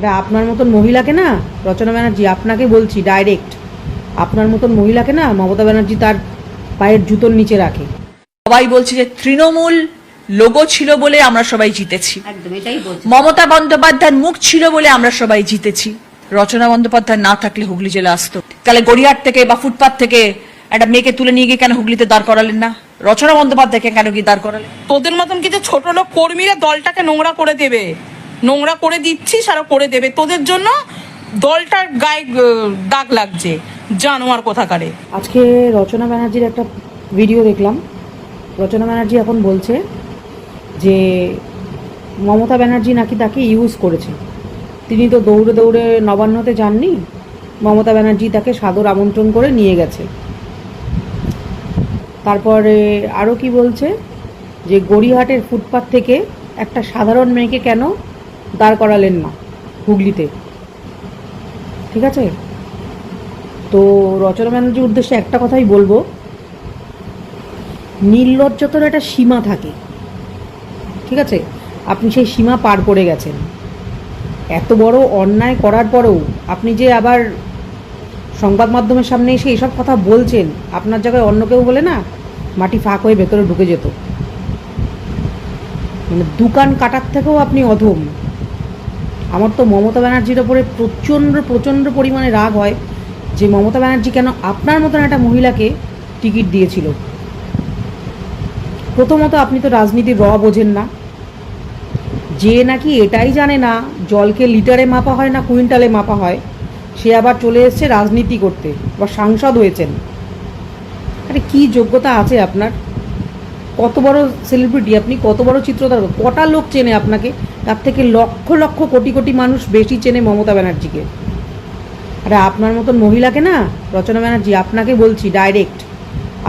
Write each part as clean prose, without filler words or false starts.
আরে আপনার মতন মহিলাকে না, রচনা ব্যানার্জি আপনাকে বলছি ডাইরেক্ট, আপনার মতন মহিলাকে না মমতা ব্যানার্জি তার পায়ের জুতোর নিচে রাখে। সবাই বলছে যে তৃণমূল লোগো ছিল বলে আমরা সবাই জিতেছি, মমতা বন্দ্যোপাধ্যায়ের মুখ ছিল বলে আমরা সবাই জিতেছি। রচনা বন্দ্যোপাধ্যায় না থাকলে হুগলি জেলা আসতো? তাহলে গড়িয়াহাট থেকে বা ফুটপাথ থেকে একটা মেয়েকে তুলে নিয়ে গিয়ে কেন হুগলিতে দাঁড় করালেন না? রচনা বন্দ্যোপাধ্যায়কে কেন গিয়ে দাঁড় করালেন? তোদের মতন কিছু ছোট লোক কর্মীরা দলটাকে নোংরা করে দেবে, নোংরা করে দিচ্ছিস আর করে দেবে। তোদের জন্য দলটার গায়ে দাগ লাগছে, জানোয়ার কোথাকারে। আজকে রচনা ব্যানার্জির একটা ভিডিও দেখলাম। রচনা ব্যানার্জি এখন বলছে যে মমতা ব্যানার্জি নাকি তাকে ইউজ করেছে। তিনি তো দৌড়ে দৌড়ে নবান্নতে যাননি, মমতা ব্যানার্জি তাকে সাদর আমন্ত্রণ করে নিয়ে গেছে। তারপরে আরও কি বলছে যে গড়িয়াহাটের ফুটপাথ থেকে একটা সাধারণ মেয়েকে কেন দাঁড় করালেন না হুগলিতে। ঠিক আছে, তো রচনা ব্যানার্জির উদ্দেশ্যে একটা কথাই বলবো, নির্লজ্জতার একটা সীমা থাকে। ঠিক আছে, আপনি সেই সীমা পার করে গেছেন। এত বড় অন্যায় করার পরেও আপনি যে আবার সংবাদ মাধ্যমের সামনে এসে এসব কথা বলছেন, আপনার জায়গায় অন্য কেউ বলে না মাটি ফাঁক হয়ে ভেতরে ঢুকে যেত। মানে দোকান কাটার থেকেও আপনি অধম। আমার তো মমতা ব্যানার্জির ওপরে প্রচণ্ড প্রচণ্ড পরিমাণে রাগ হয় যে মমতা ব্যানার্জি কেন আপনার মতন একটা মহিলাকে টিকিট দিয়েছিল। প্রথমত আপনি তো রাজনীতির বোঝেন না, যে নাকি এটাই জানে না জলকে লিটারে মাপা হয় না কুইন্টালে মাপা হয়, সে আবার চলে এসছে রাজনীতি করতে বা সাংসদ হয়েছেন। আরে কি যোগ্যতা আছে আপনার? কত বড় সেলিব্রিটি আপনি, কত বড় চিত্রতারকা, কটা লোক চেনে আপনাকে? তার থেকে লক্ষ লক্ষ কোটি কোটি মানুষ বেশি চেনে মমতা ব্যানার্জিকে। আরে আপনার মতন মহিলাকে না, রচনা ব্যানার্জি আপনাকে বলছি ডাইরেক্ট,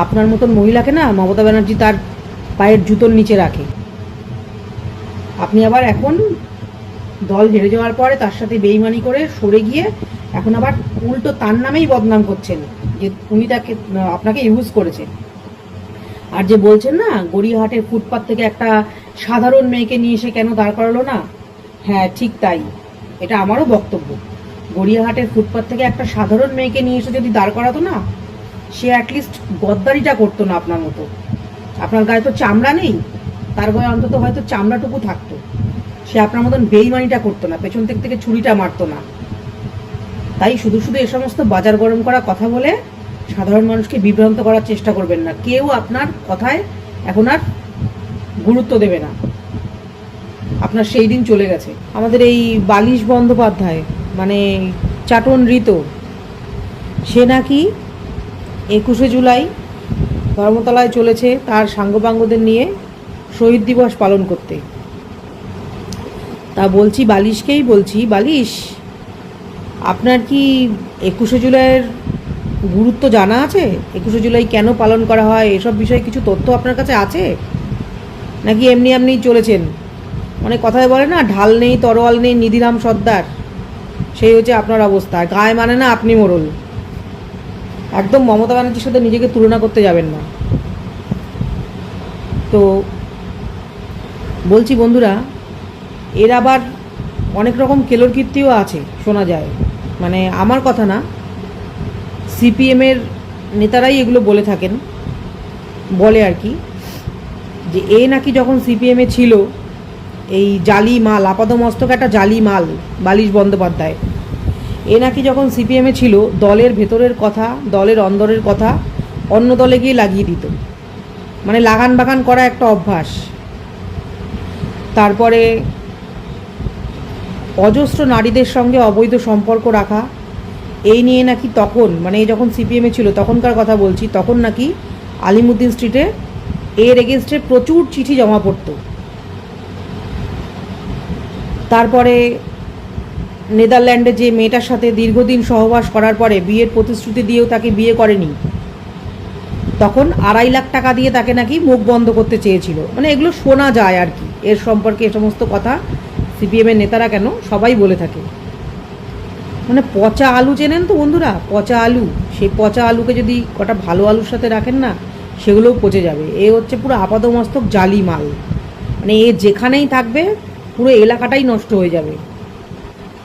আপনার মতন মহিলাকে না মমতা ব্যানার্জি তার পায়ের জুতোর নিচে রাখে। আপনি আবার এখন দল হেরে যাওয়ার পরে তার সাথে বেইমানি করে সরে গিয়ে এখন আবার উল্টো তার নামেই বদনাম করছেন যে উনি তাকে আপনাকে ইউজ করেছে। আর যে বলছেন না গড়িয়াহাটের ফুটপাথ থেকে একটা সাধারণ মেয়েকে নিয়ে এসে কেন দাঁড় করালো না, হ্যাঁ ঠিক তাই, এটা আমারও বক্তব্য। গড়িয়াহাটের ফুটপাথ থেকে একটা সাধারণ মেয়েকে নিয়ে এসে যদি দাঁড় করাতো না, সে অ্যাটলিস্ট গদ্দারিটা করতো না আপনার মতো। আপনার গায়ে তো চামড়া নেই, তার গায়ে অন্তত হয়তো চামড়াটুকু থাকতো। সে আপনার মতন বেইমানিটা করতো না, পেছন থেকে ছুরিটা মারতো না। তাই শুধু শুধু এ সমস্ত বাজার গরম করা কথা বলে সাধারণ মানুষকে বিভ্রান্ত করার চেষ্টা করবেন না। কেউ আপনার কথায় এখন আর গুরুত্ব দেবে না, আপনার সেই দিন চলে গেছে। আমাদের এই বালিশ বন্দ্যোপাধ্যায় মানে চাটন ঋতু, সে নাকি 21শে জুলাই ধর্মতলায় চলেছে তার সাঙ্গপাঙ্গদের নিয়ে শহীদ দিবস পালন করতে। তা বলছি বালিশকেই বলছি, বালিশ আপনার কি 21শে জুলাইয়ের গুরুত্ব জানা আছে? 21শে জুলাই কেন পালন করা হয় এসব বিষয়ে কিছু তথ্য আপনার কাছে আছে, নাকি এমনি এমনি চলেছেন? মানে কথায় বলে না ঢাল নেই তরোয়াল নেই নিধিরাম সর্দার, সেই হচ্ছে আপনার অবস্থা। গায়ে মানে না আপনি মোড়ল। একদম মমতা ব্যানার্জির সাথে নিজেকে তুলনা করতে যাবেন না। তো বলছি বন্ধুরা, এর আবার অনেক রকম কেলোর কীর্তিও আছে শোনা যায়। মানে আমার কথা না, সিপিএমের নেতারাই এগুলো বলে থাকেন, বলে আর কি, যে এ নাকি যখন সিপিএমে ছিল এই জালি মাল, আপাদমস্তক একটা জালি মাল বালিশ বন্দ্যোপাধ্যায়, এ নাকি যখন সিপিএমে ছিল দলের ভেতরের কথা, দলের অন্দরের কথা অন্য দলে গিয়ে লাগিয়ে দিত। মানে লাগান বাগান করা একটা অভ্যাস। তারপরে অজস্র নারীদের সঙ্গে অবৈধ সম্পর্ক রাখা, এই নিয়ে নাকি তখন মানে যখন সিপিএমে ছিল তখনকার কথা বলছি, তখন নাকি আলিমুদ্দিন স্ট্রিটে এর এগেনস্টে প্রচুর চিঠি জমা পড়ত। তারপরে নেদারল্যান্ডে যে মেয়েটার সাথে দীর্ঘদিন সহবাস করার পরে বিয়ের প্রতিশ্রুতি দিয়েও তাকে বিয়ে করেনি, তখন 2.5 লাখ টাকা দিয়ে তাকে নাকি মুখ বন্ধ করতে চেয়েছিল। মানে এগুলো শোনা যায় আর কি, এর সম্পর্কে এ সমস্ত কথা সিপিএমের নেতারা কেন সবাই বলে থাকে। মানে পচা আলু চেনেন তো বন্ধুরা, পচা আলু, সেই পচা আলুকে যদি কটা ভালো আলুর সাথে রাখেন না, সেগুলোও পচে যাবে। এ হচ্ছে পুরো আপাদমস্তক জালি মাল। মানে এ যেখানেই থাকবে পুরো এলাকাটাই নষ্ট হয়ে যাবে।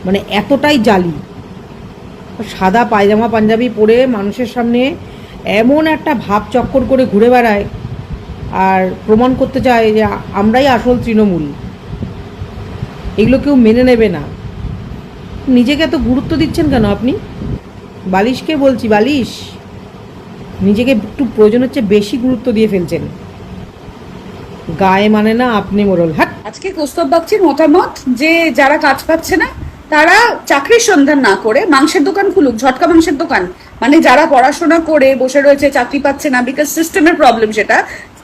মানে এতটাই জালি। সাদা পায়জামা পাঞ্জাবি পরে মানুষের সামনে এমন একটা ভাব চক্কর করে ঘুরে বেড়ায় আর প্রমাণ করতে চায় যে আমরাই আসল তৃণমূল। এগুলো কেউ মেনে নেবে না। নিজেকে এত গুরুত্ব দিচ্ছেন কেন আপনি? বালিশকে বলছি, বালিশ, নিজেকে একটু প্রয়োজন হচ্ছে বেশি গুরুত্ব দিয়ে ফেলছেন। গায়ে মানে না আপনি মোড়ল। হাট। আজকে কৌস্তব বাগচির মতামত যে যারা কাজ পাচ্ছে না তারা চাকরির সন্ধান না করে মাংসের দোকান খুলুক, ঝটকা মাংসের দোকান। মানে যারা পড়াশোনা করে বসে রয়েছে, চাকরি পাচ্ছে না, বিকজ সিস্টেমের প্রবলেম সেটা,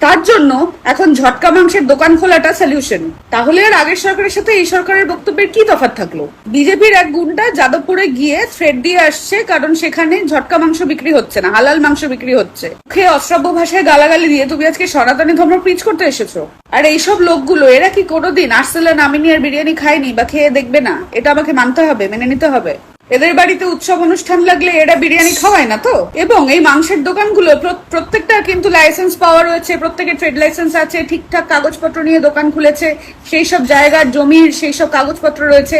তার জন্য এখন ঝটকা মাংসের দোকান খোলাটা সলিউশন। তাহলে আর আগের সরকারের সাথে এই সরকারের বক্তব্যের কি তফাৎ থাকলো? বিজেপির এক গুন্ডা যাদবপুরে গিয়ে থ্রেড দিয়ে আসছে কারণ সেখানে ঝটকা মাংস বিক্রি হচ্ছে না, হালাল মাংস বিক্রি হচ্ছে। খেয়ে অশ্রাব্য ভাষায় গালাগালি দিয়ে তুমি আজকে সনাতনী ধর্ম প্রিচ করতে এসেছো। আর এইসব লোকগুলো এরা কি কোনোদিন আর্সেলা নামিনি আর বিরিয়ানি খায়নি বা খেয়ে দেখবে না? এটা আমাকে মানতে হবে, মেনে নিতে হবে। এদের বাড়িতে উৎসব অনুষ্ঠান লাগলে এরা বিরিয়ানি খাওয়ায় না তো? এবং এই মাংসের দোকানগুলো প্রত্যেকটা কিন্তু লাইসেন্স পাওয়া রয়েছে, প্রত্যেকের ট্রেড লাইসেন্স আছে, ঠিকঠাক কাগজপত্র নিয়ে দোকান খুলেছে, সেই সব জায়গার জমির সেই সব কাগজপত্র রয়েছে।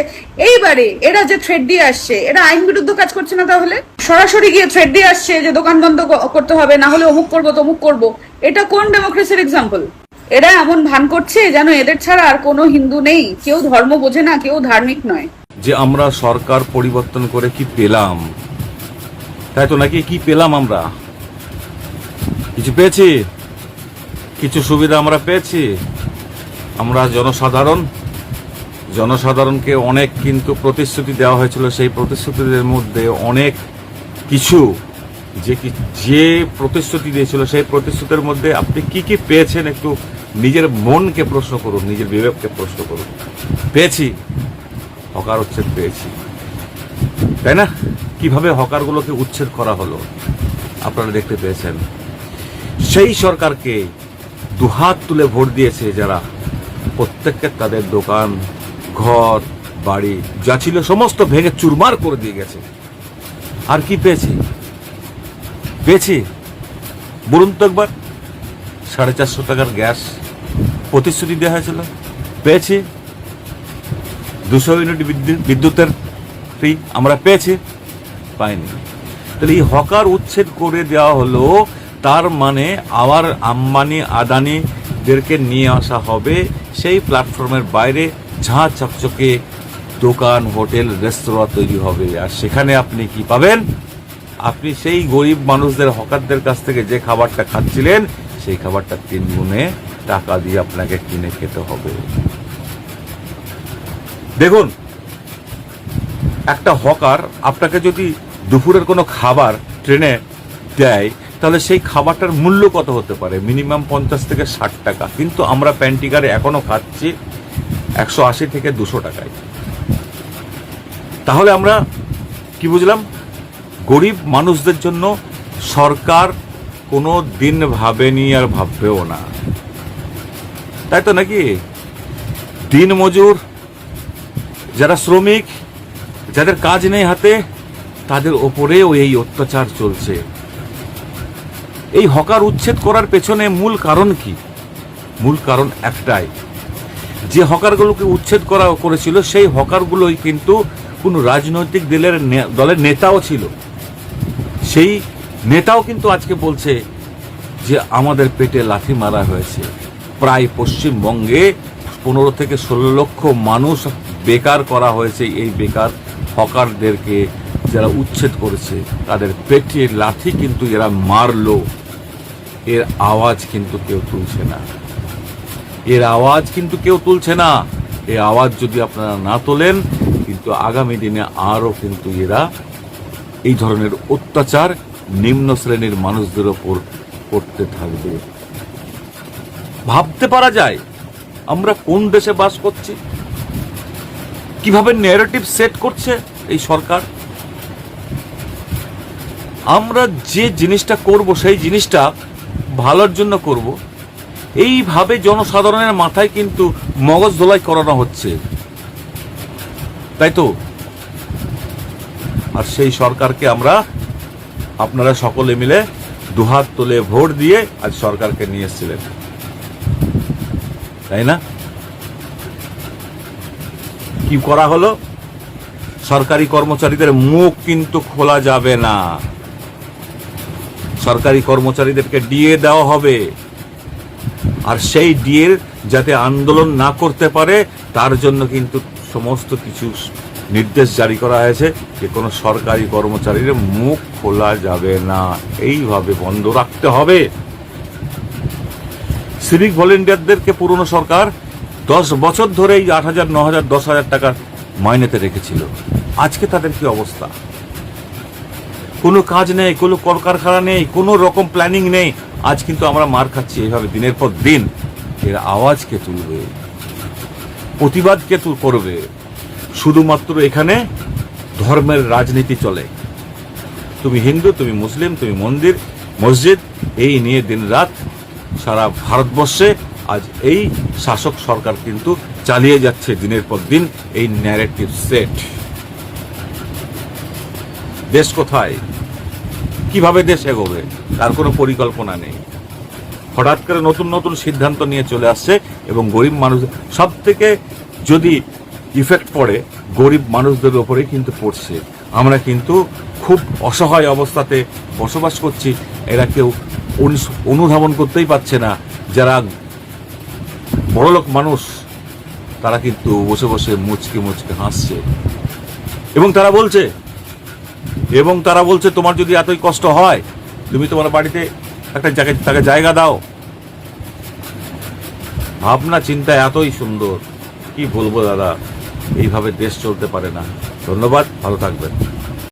এইবারে এরা যে থ্রেড দিয়ে আসছে, এরা আইন বিরুদ্ধ কাজ করছে না? তাহলে সরাসরি গিয়ে থ্রেড দিয়ে আসছে যে দোকান বন্ধ করতে হবে, না হলে অমুক করবো তমুক করবো। এটা কোন ডেমোক্রেসির এক্সাম্পল? এরা এমন ভান করছে যেন এদের ছাড়া আর কোনো হিন্দু নেই, কেউ ধর্ম বোঝে না, কেউ ধার্মিক নয়। যে আমরা সরকার পরিবর্তন করে কি পেলাম, তাই তো নাকি? কি পেলাম আমরা? কিছু পেয়েছি, কিছু সুবিধা আমরা পেয়েছি। আমরা জনসাধারণকে অনেক কিন্তু প্রতিশ্রুতি দেওয়া হয়েছিল, সেই প্রতিশ্রুতিদের মধ্যে অনেক কিছু যে প্রতিশ্রুতি দিয়েছিল সেই প্রতিশ্রুতির মধ্যে আপনি কি কি পেয়েছেন একটু নিজের মনকে প্রশ্ন করুন, নিজের বিবেককে প্রশ্ন করুন। পেয়েছি, হকার উচ্ছেদ পেয়েছি, তাই না? কিভাবে হকারগুলোকে উচ্ছেদ করা হলো আপনারা দেখতে পেয়েছেন। সেই সরকারকে দুহাত তুলে ভোট দিয়েছে যারা, প্রত্যেককে তাদের দোকান, ঘর, বাড়ি যা ছিল সমস্ত ভেঙে চুরমার করে দিয়ে গেছে। আর কি পেয়েছি? বলুন তো একবার। 450 টাকার গ্যাস প্রতিশ্রুতি দেওয়া হয়েছিল, পেয়েছি। 200 ইউনিট বিদ্যুতের ফ্রি আমরা পেয়েছি, পাইনি। তাহলে এই হকার উচ্ছেদ করে দেওয়া হলো, তার মানে আবার আম্বানি আদানিদেরকে নিয়ে আসা হবে সেই প্ল্যাটফর্মের বাইরে, ঝাঁ চকচকে দোকান, হোটেল, রেস্তোরাঁ তৈরি হবে। আর সেখানে আপনি কি পাবেন? আপনি সেই গরিব মানুষদের, হকারদের কাছ থেকে যে খাবারটা খাচ্ছিলেন সেই খাবারটা 3 গুণে টাকা দিয়ে আপনাকে কিনে খেতে হবে। দেখুন, একটা হকার আপনাকে যদি দুপুরের কোনো খাবার ট্রেনে দেয় তাহলে সেই খাবারটার মূল্য কত হতে পারে? মিনিমাম 50 থেকে 60 টাকা। কিন্তু আমরা প্যান্টিকারে এখনো খাচ্ছি 180 থেকে 200 টাকায়। তাহলে আমরা কি বুঝলাম? গরিব মানুষদের জন্য সরকার কোনো দিন ভাবেনি আর ভাববেও না, তাই তো নাকি? দিন মজুর, যারা শ্রমিক, যাদের কাজ নেই হাতে, তাদের ওপরেও এই অত্যাচার চলছে। এই হকার উচ্ছেদ করার পেছনে মূল কারণ কি? মূল কারণ একটাই, যে হকারগুলোকে উচ্ছেদ করেছিল সেই হকারগুলোই কিন্তু কোনো রাজনৈতিক দলের নেতাও ছিল। সেই নেতাও কিন্তু আজকে বলছে যে আমাদের পেটে লাথি মারা হয়েছে। প্রায় পশ্চিমবঙ্গে 15 থেকে 16 লক্ষ মানুষ বেকার করা হয়েছে। এই বেকার হকারদেরকে যারা উচ্ছেদ করেছে তাদের পেটে লাথি কিন্তু এরা মারলো, এর আওয়াজ কিন্তু কেউ তুলছে না। এই আওয়াজ যদি আপনারা না তোলেন, কিন্তু আগামী দিনে আরো কিন্তু এরা এই ধরনের অত্যাচার নিম্ন শ্রেণীর মানুষদের ওপর করতে থাকবে। ভাবতে পারা যায় আমরা কোন দেশে বাস করছি? কিভাবে ন্যারেটিভ সেট করছে এই সরকার? আমরা যে জিনিসটা করব সেই জিনিসটা ভালোর জন্য করব, এইভাবে জনসাধারণের মাথায় কিন্তু মগজ ধোলাই করানো হচ্ছে, তাই তো? আর সেই সরকারকে আপনারা সকলে মিলে দুহাত তুলে ভোট দিয়ে আজ সরকারকে নিয়ে এসেছিলেন, তাই না? কি করা হলো? সরকারি কর্মচারীদের মুখ কিন্তু খোলা যাবে না। সরকারি কর্মচারীদেরকে ডিএ দেওয়া হবে, আর সেই ডিএর যাতে আন্দোলন না করতে পারে তার জন্য কিন্তু সমস্ত কিছু নির্দেশ জারি করা হয়েছে যে কোনো সরকারি কর্মচারীর মুখ খোলা যাবে না, এইভাবে বন্ধ রাখতে হবে। সিভিক ভলেন্টিয়ারদেরকে পুরনো সরকার 10 বছর ধরেই 8,000, 9,000, 10,000 টাকা মাইনেতে রেখেছিল। আজকে তাদের কি অবস্থা? কোনো কাজ নেই, কোনো কলকারখানা নেই, কোনো রকম প্ল্যানিং নেই। আজ কিন্তু আমরা মার খাচ্ছি এইভাবে দিনের পর দিন। এর আওয়াজ কে তুলবে? প্রতিবাদ কে করবে? শুধুমাত্র এখানে ধর্মের রাজনীতি চলে। তুমি হিন্দু, তুমি মুসলিম, তুমি মন্দির মসজিদ, এই নিয়ে দিনরাত সারা ভারতবর্ষে আজ এই শাসক সরকার কিন্তু চালিয়ে যাচ্ছে দিনের পর দিন এই ন্যারেটিভ সেট। দেশ কোথায়, কিভাবে দেশ এগোবে তার কোনো পরিকল্পনা নেই। হঠাৎ করে নতুন নতুন সিদ্ধান্ত নিয়ে চলে আসছে এবং গরিব মানুষ সব থেকে যদি ইফেক্ট পড়ে গরিব মানুষদের ওপরে কিন্তু পড়ছে। আমরা কিন্তু খুব অসহায় অবস্থাতে বসবাস করছি। এরা কেউ অনুধাবন করতেই পারছে না। যারা বড়লোক মানুষ তারা কিন্তু বসে বসে মুচকে মুচকে হাসছে এবং তারা বলছে তোমার যদি এতই কষ্ট হয় তুমি তোমার বাড়িতে একটা তাকে জায়গা দাও। ভাবনা চিন্তা এতই সুন্দর, কি বলবো দাদা, এইভাবে দেশ চলতে পারে না। ধন্যবাদ, ভালো থাকবেন।